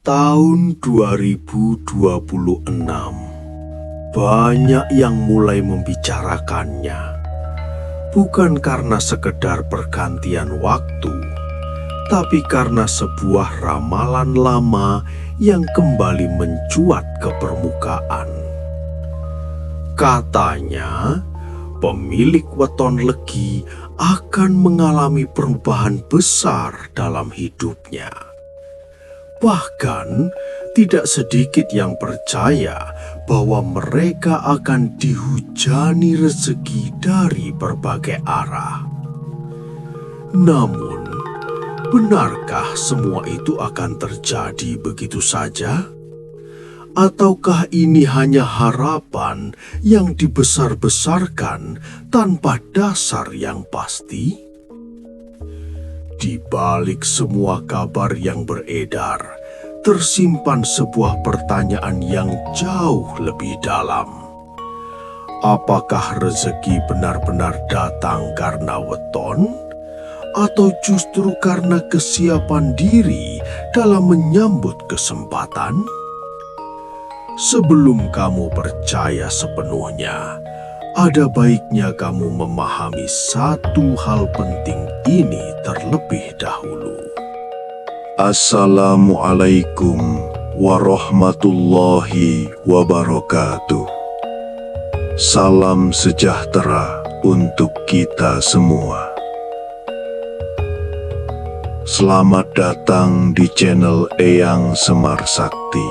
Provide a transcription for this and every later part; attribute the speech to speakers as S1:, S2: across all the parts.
S1: Tahun 2026, banyak yang mulai membicarakannya, bukan karena sekedar pergantian waktu, tapi karena sebuah ramalan lama yang kembali mencuat ke permukaan. Katanya, pemilik weton legi akan mengalami perubahan besar dalam hidupnya. Bahkan, tidak sedikit yang percaya bahwa mereka akan dihujani rezeki dari berbagai arah. Namun, benarkah semua itu akan terjadi begitu saja? Ataukah ini hanya harapan yang dibesar-besarkan tanpa dasar yang pasti? Di balik semua kabar yang beredar, tersimpan sebuah pertanyaan yang jauh lebih dalam. Apakah rezeki benar-benar datang karena weton? Atau justru karena kesiapan diri dalam menyambut kesempatan? Sebelum kamu percaya sepenuhnya, ada baiknya kamu memahami satu hal penting ini terlebih dahulu. Assalamualaikum warahmatullahi wabarakatuh. Salam sejahtera untuk kita semua. Selamat datang di channel Eyang Semar Sakti,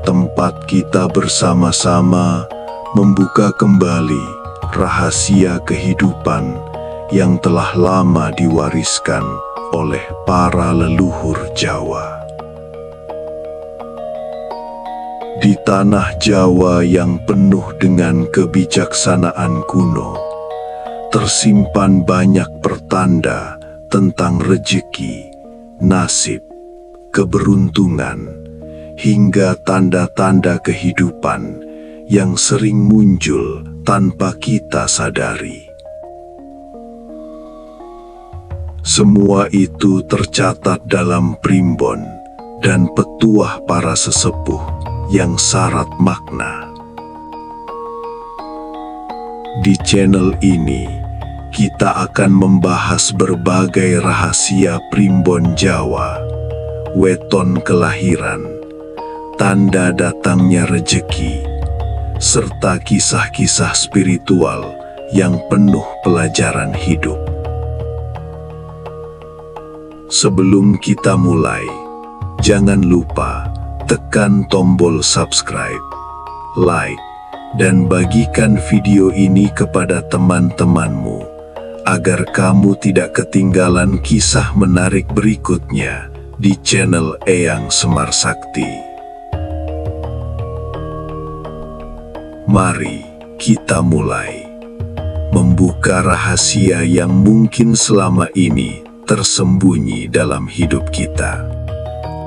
S1: tempat kita bersama-sama membuka kembali rahasia kehidupan yang telah lama diwariskan oleh para leluhur Jawa. Di tanah Jawa yang penuh dengan kebijaksanaan kuno, tersimpan banyak pertanda tentang rezeki, nasib, keberuntungan, hingga tanda-tanda kehidupan yang sering muncul tanpa kita sadari. Semua itu tercatat dalam primbon dan petuah para sesepuh yang syarat makna. Di channel ini, kita akan membahas berbagai rahasia primbon Jawa, weton kelahiran, tanda datangnya rezeki, serta kisah-kisah spiritual yang penuh pelajaran hidup. Sebelum kita mulai, jangan lupa tekan tombol subscribe, like, dan bagikan video ini kepada teman-temanmu agar kamu tidak ketinggalan kisah menarik berikutnya di channel Eyang Semar Sakti. Mari kita mulai membuka rahasia yang mungkin selama ini tersembunyi dalam hidup kita.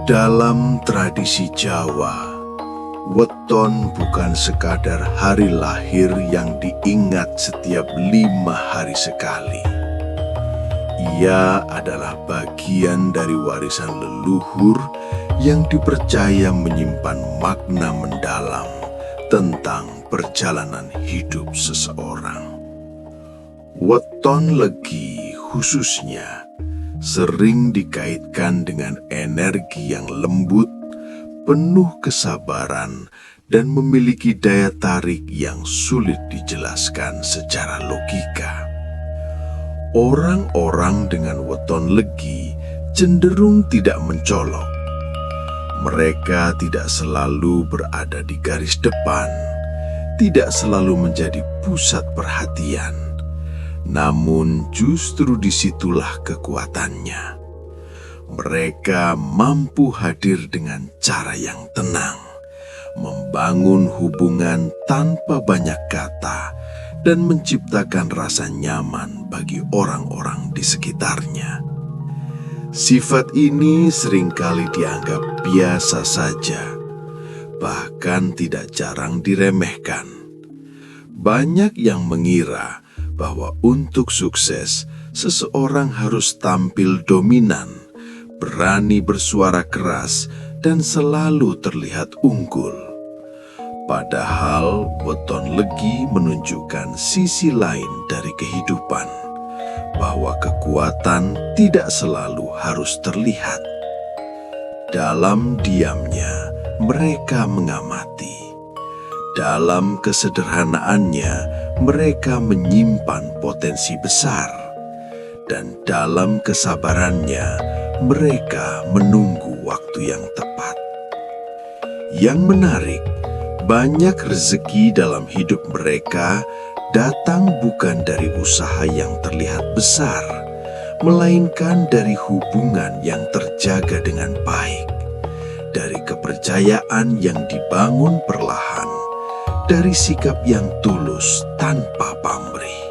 S1: Dalam tradisi Jawa, weton bukan sekadar hari lahir yang diingat setiap 5 hari sekali. Ia adalah bagian dari warisan leluhur yang dipercaya menyimpan makna mendalam tentang perjalanan hidup seseorang. Weton legi khususnya sering dikaitkan dengan energi yang lembut, penuh kesabaran, dan memiliki daya tarik yang sulit dijelaskan secara logika. Orang-orang dengan weton legi cenderung tidak mencolok. Mereka tidak selalu berada di garis depan, tidak selalu menjadi pusat perhatian, namun justru disitulah kekuatannya. Mereka mampu hadir dengan cara yang tenang, membangun hubungan tanpa banyak kata, dan menciptakan rasa nyaman bagi orang-orang di sekitarnya. Sifat ini seringkali dianggap biasa saja, bahkan tidak jarang diremehkan. Banyak yang mengira bahwa untuk sukses, seseorang harus tampil dominan, berani bersuara keras, dan selalu terlihat unggul. Padahal weton legi menunjukkan sisi lain dari kehidupan, bahwa kekuatan tidak selalu harus terlihat. Dalam diamnya, mereka mengamati. Dalam kesederhanaannya, mereka menyimpan potensi besar. Dan dalam kesabarannya, mereka menunggu waktu yang tepat. Yang menarik, banyak rezeki dalam hidup mereka datang bukan dari usaha yang terlihat besar, melainkan dari hubungan yang terjaga dengan baik, dari kepercayaan yang dibangun perlahan, dari sikap yang tulus tanpa pamrih.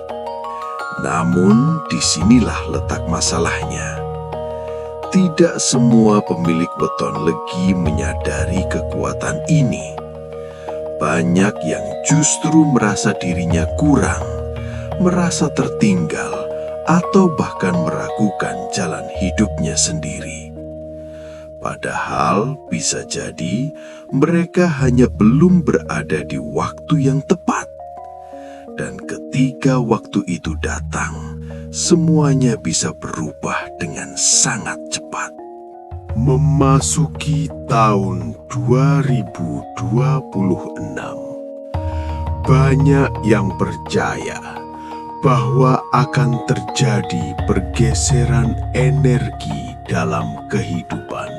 S1: Namun, disinilah letak masalahnya. Tidak semua pemilik weton legi menyadari kekuatan ini. Banyak yang justru merasa dirinya kurang, merasa tertinggal, atau bahkan meragukan jalan hidupnya sendiri. Padahal bisa jadi mereka hanya belum berada di waktu yang tepat. Dan ketika waktu itu datang, semuanya bisa berubah dengan sangat cepat. Memasuki tahun 2026, banyak yang percaya bahwa akan terjadi pergeseran energi dalam kehidupan,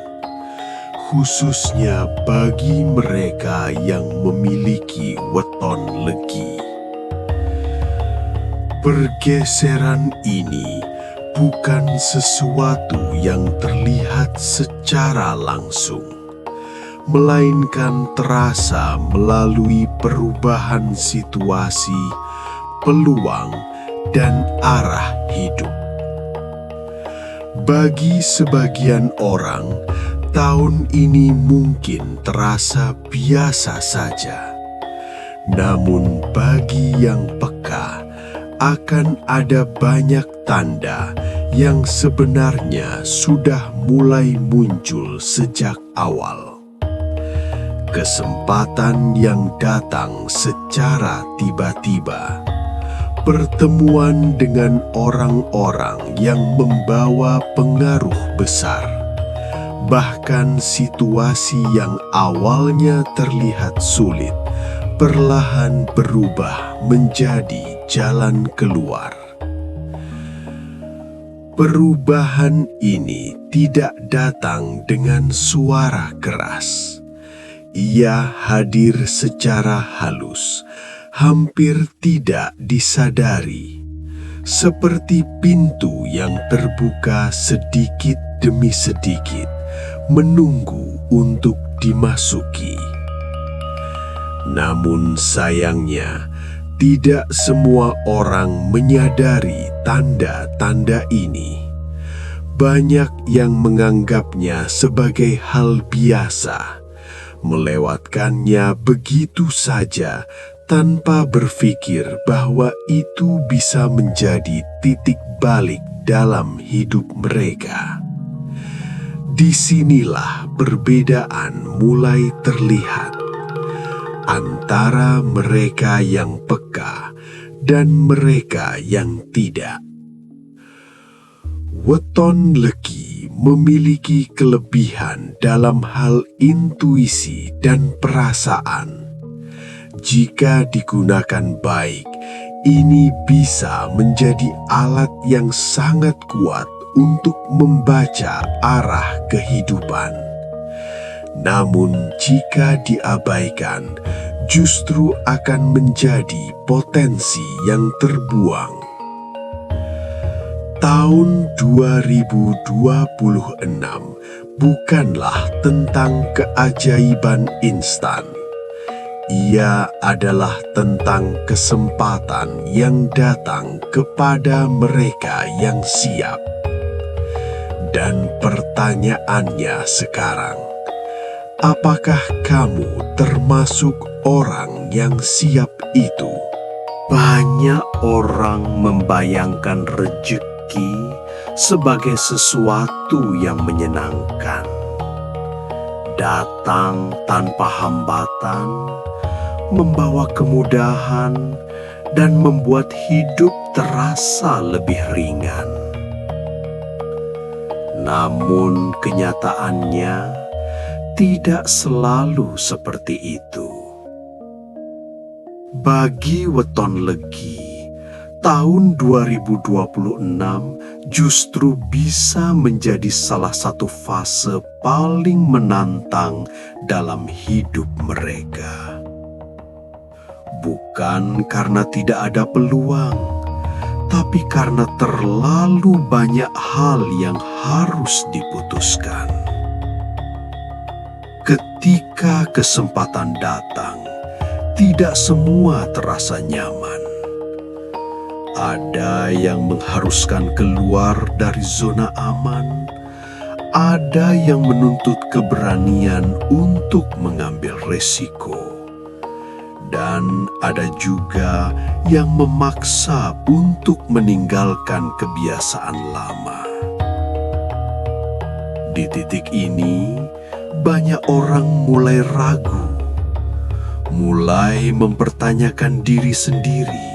S1: khususnya bagi mereka yang memiliki weton legi. Pergeseran ini bukan sesuatu yang terlihat secara langsung, melainkan terasa melalui perubahan situasi, peluang, dan arah hidup. Bagi sebagian orang, tahun ini mungkin terasa biasa saja. Namun bagi yang peka, akan ada banyak tanda yang sebenarnya sudah mulai muncul sejak awal. Kesempatan yang datang secara tiba-tiba, pertemuan dengan orang-orang yang membawa pengaruh besar, bahkan situasi yang awalnya terlihat sulit, perlahan berubah menjadi jalan keluar. Perubahan ini tidak datang dengan suara keras. Ia hadir secara halus, hampir tidak disadari, seperti pintu yang terbuka sedikit demi sedikit, menunggu untuk dimasuki. Namun sayangnya, tidak semua orang menyadari tanda-tanda ini. Banyak yang menganggapnya sebagai hal biasa, melewatkannya begitu saja tanpa berpikir bahwa itu bisa menjadi titik balik dalam hidup mereka. Disinilah perbedaan mulai terlihat antara mereka yang peka dan mereka yang tidak. Weton legi memiliki kelebihan dalam hal intuisi dan perasaan. Jika digunakan baik, ini bisa menjadi alat yang sangat kuat untuk membaca arah kehidupan. Namun jika diabaikan, justru akan menjadi potensi yang terbuang. Tahun 2026 bukanlah tentang keajaiban instan. Ia adalah tentang kesempatan yang datang kepada mereka yang siap. Dan pertanyaannya sekarang, apakah kamu termasuk orang yang siap itu?
S2: Banyak orang membayangkan rezeki sebagai sesuatu yang menyenangkan. datang tanpa hambatan, membawa kemudahan, dan membuat hidup terasa lebih ringan. Namun kenyataannya tidak selalu seperti itu. Bagi Weton Legi, tahun 2026 justru bisa menjadi salah satu fase paling menantang dalam hidup mereka. Bukan karena tidak ada peluang, tapi karena terlalu banyak hal yang harus diputuskan. Ketika kesempatan datang, tidak semua terasa nyaman. Ada yang mengharuskan keluar dari zona aman, ada yang menuntut keberanian untuk mengambil resiko. Dan ada juga yang memaksa untuk meninggalkan kebiasaan lama. Di titik ini, banyak orang mulai ragu, mulai mempertanyakan diri sendiri,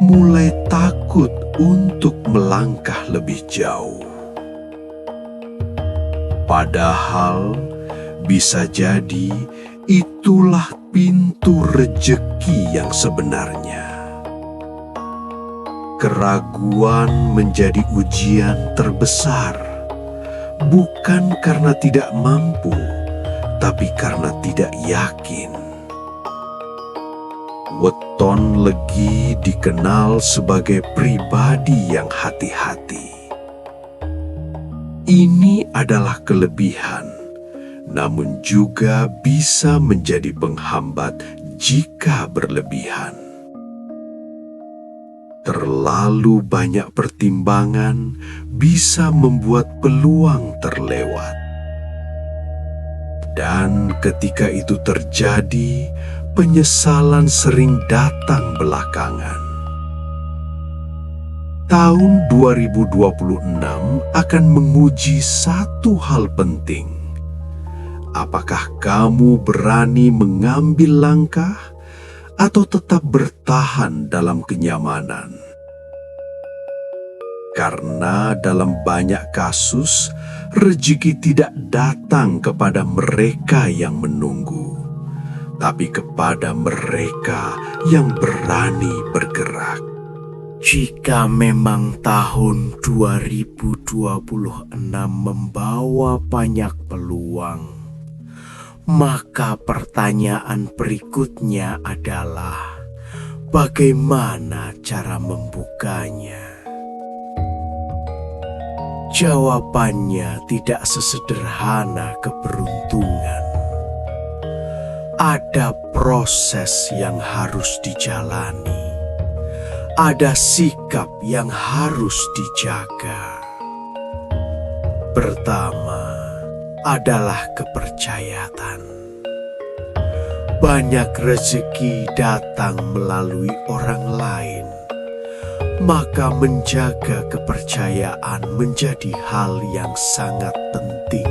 S2: mulai takut untuk melangkah lebih jauh. Padahal, bisa jadi itulah pintu rejeki yang sebenarnya. Keraguan menjadi ujian terbesar, bukan karena tidak mampu, tapi karena tidak yakin. Weton Legi dikenal sebagai pribadi yang hati-hati. Ini adalah kelebihan, namun juga bisa menjadi penghambat jika berlebihan. Terlalu banyak pertimbangan bisa membuat peluang terlewat. Dan ketika itu terjadi, penyesalan sering datang belakangan. Tahun 2026 akan menguji satu hal penting. Apakah kamu berani mengambil langkah atau tetap bertahan dalam kenyamanan? Karena dalam banyak kasus, rezeki tidak datang kepada mereka yang menunggu, tapi kepada mereka yang berani bergerak. Jika memang tahun 2026 membawa banyak peluang, maka pertanyaan berikutnya adalah bagaimana cara membukanya? Jawabannya tidak sesederhana keberuntungan. Ada proses yang harus dijalani. Ada sikap yang harus dijaga. Pertama adalah kepercayaan. Banyak rezeki datang melalui orang lain, maka menjaga kepercayaan menjadi hal yang sangat penting.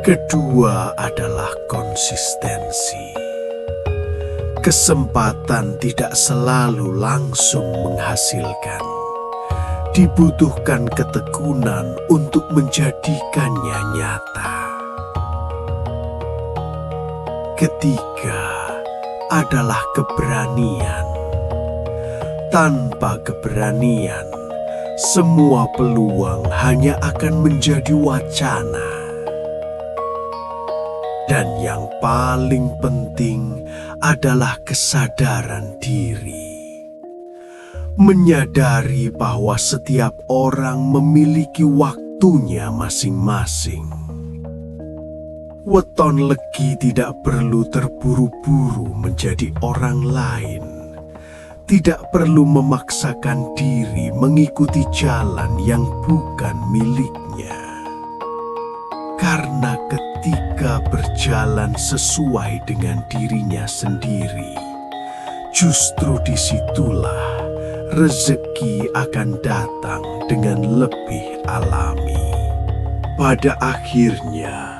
S2: Kedua adalah konsistensi. Kesempatan tidak selalu langsung menghasilkan. Dibutuhkan ketekunan untuk menjadikannya nyata. Ketiga adalah keberanian. Tanpa keberanian, semua peluang hanya akan menjadi wacana. Dan yang paling penting adalah kesadaran diri. Menyadari bahwa setiap orang memiliki waktunya masing-masing. Weton Legi tidak perlu terburu-buru menjadi orang lain. Tidak perlu memaksakan diri mengikuti jalan yang bukan miliknya. Karena ketika berjalan sesuai dengan dirinya sendiri, justru disitulah rezeki akan datang dengan lebih alami. Pada akhirnya,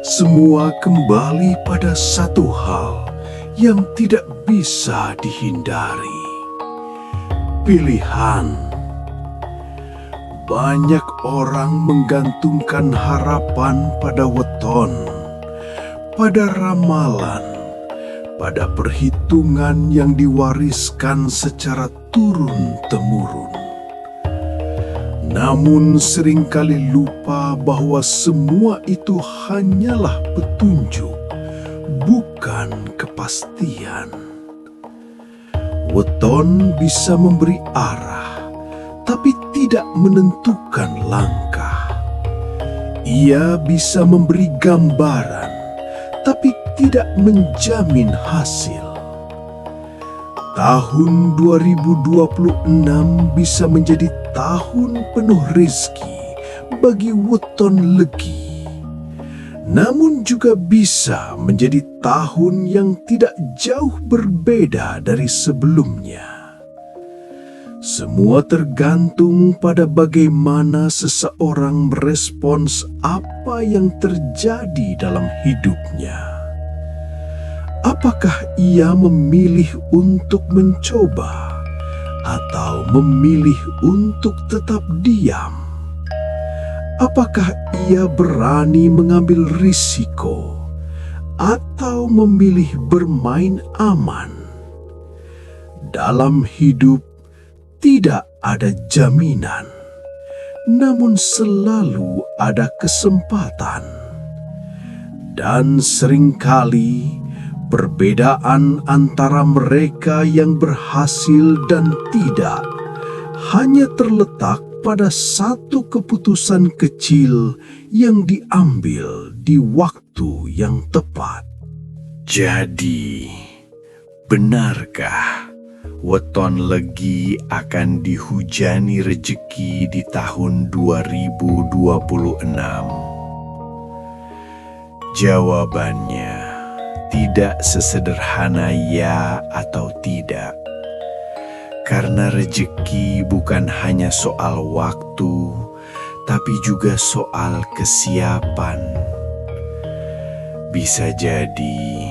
S2: semua kembali pada satu hal yang tidak bisa dihindari. Pilihan. Banyak orang menggantungkan harapan pada weton, pada ramalan, pada perhitungan yang diwariskan secara turun-temurun. Namun seringkali lupa bahwa semua itu hanyalah petunjuk, bukan kepastian. Weton bisa memberi arah, tapi tidak menentukan langkah. Ia bisa memberi gambaran, tapi tidak menjamin hasil. Tahun 2026 bisa menjadi tahun penuh rezeki bagi weton legi. Namun juga bisa menjadi tahun yang tidak jauh berbeda dari sebelumnya. Semua tergantung pada bagaimana seseorang merespons apa yang terjadi dalam hidupnya. Apakah ia memilih untuk mencoba atau memilih untuk tetap diam? Apakah ia berani mengambil risiko atau memilih bermain aman? Dalam hidup tidak ada jaminan, namun selalu ada kesempatan. Dan seringkali perbedaan antara mereka yang berhasil dan tidak hanya terletak pada satu keputusan kecil yang diambil di waktu yang tepat. Jadi, benarkah weton legi akan dihujani rejeki di tahun 2026? Jawabannya tidak sesederhana ya atau tidak. Karena rejeki bukan hanya soal waktu, tapi juga soal kesiapan. Bisa jadi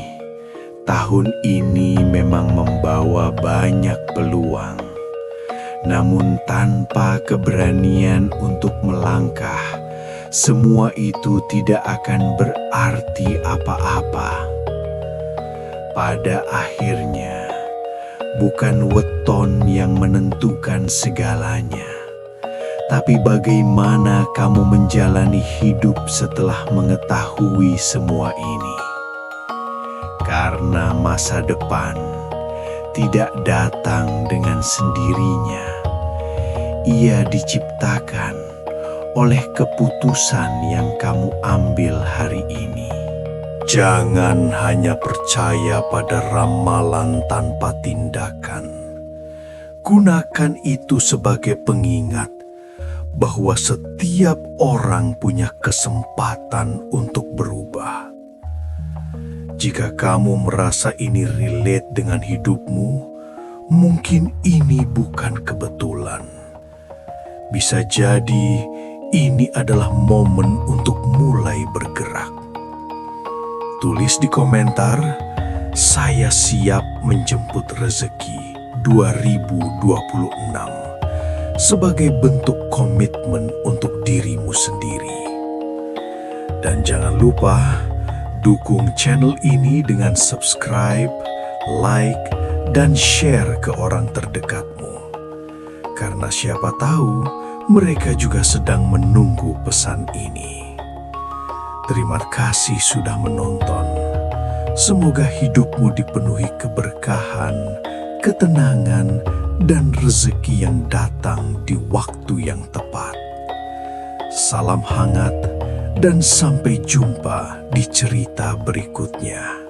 S2: tahun ini memang membawa banyak peluang, namun tanpa keberanian untuk melangkah, semua itu tidak akan berarti apa-apa. Pada akhirnya, bukan weton yang menentukan segalanya, tapi bagaimana kamu menjalani hidup setelah mengetahui semua ini. Karena masa depan tidak datang dengan sendirinya. Ia diciptakan oleh keputusan yang kamu ambil hari ini. Jangan hanya percaya pada ramalan tanpa tindakan. Gunakan itu sebagai pengingat bahwa setiap orang punya kesempatan untuk berubah. Jika kamu merasa ini relate dengan hidupmu, mungkin ini bukan kebetulan. Bisa jadi ini adalah momen untuk mulai bergerak. Tulis di komentar, saya siap menjemput rezeki 2026 sebagai bentuk komitmen untuk dirimu sendiri. Dan jangan lupa dukung channel ini dengan subscribe, like, dan share ke orang terdekatmu. Karena siapa tahu mereka juga sedang menunggu pesan ini. Terima kasih sudah menonton. Semoga hidupmu dipenuhi keberkahan, ketenangan, dan rezeki yang datang di waktu yang tepat. Salam hangat dan sampai jumpa di cerita berikutnya.